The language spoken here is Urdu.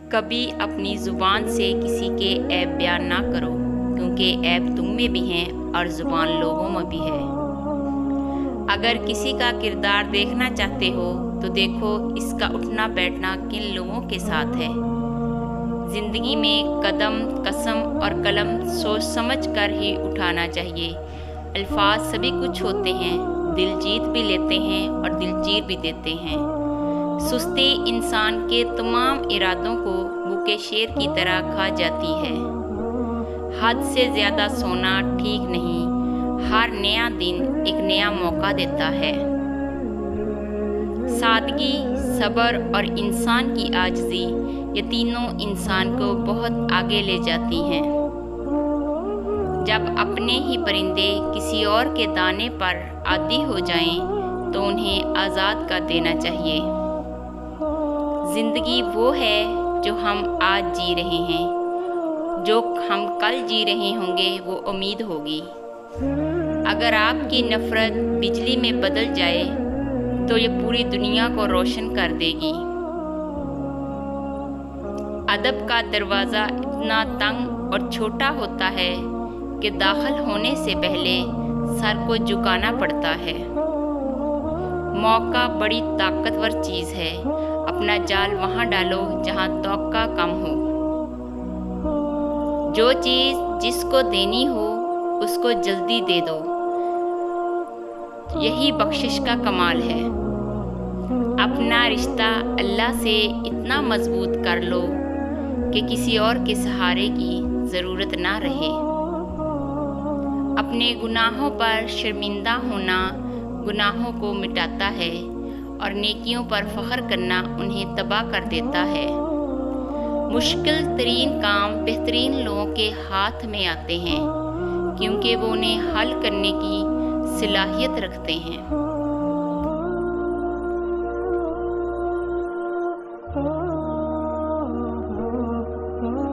کبھی اپنی زبان سے کسی کے عیب بیان نہ کرو، کیونکہ عیب تم میں بھی ہیں اور زبان لوگوں میں بھی ہے۔ اگر کسی کا کردار دیکھنا چاہتے ہو تو دیکھو اس کا اٹھنا بیٹھنا کن لوگوں کے ساتھ ہے۔ زندگی میں قدم، قسم اور قلم سوچ سمجھ کر ہی اٹھانا چاہیے۔ الفاظ سبھی کچھ ہوتے ہیں، دل جیت بھی لیتے ہیں اور دل چیر بھی دیتے ہیں۔ سستی انسان کے تمام ارادوں کو بھوکے شیر کی طرح کھا جاتی ہے۔ حد سے زیادہ سونا ٹھیک نہیں، ہر نیا دن ایک نیا موقع دیتا ہے۔ سادگی، صبر اور انسان کی عاجزی، یہ تینوں انسان کو بہت آگے لے جاتی ہیں۔ جب اپنے ہی پرندے کسی اور کے دانے پر عادی ہو جائیں تو انہیں آزاد کر دینا چاہیے۔ زندگی وہ ہے جو ہم آج جی رہے ہیں، جو ہم کل جی رہے ہوں گے وہ امید ہوگی۔ اگر آپ کی نفرت بجلی میں بدل جائے تو یہ پوری دنیا کو روشن کر دے گی۔ ادب کا دروازہ اتنا تنگ اور چھوٹا ہوتا ہے کہ داخل ہونے سے پہلے سر کو جھکانا پڑتا ہے۔ موقع بڑی طاقتور چیز ہے، اپنا جال وہاں ڈالو جہاں توقع کم ہو۔ جو چیز جس کو دینی ہو اس کو جلدی دے دو، یہی بخشش کا کمال ہے۔ اپنا رشتہ اللہ سے اتنا مضبوط کر لو کہ کسی اور کے سہارے کی ضرورت نہ رہے۔ اپنے گناہوں پر شرمندہ ہونا گناہوں کو مٹاتا ہے اور نیکیوں پر فخر کرنا انہیں تباہ کر دیتا ہے۔ مشکل ترین کام بہترین لوگوں کے ہاتھ میں آتے ہیں، کیونکہ وہ انہیں حل کرنے کی صلاحیت رکھتے ہیں۔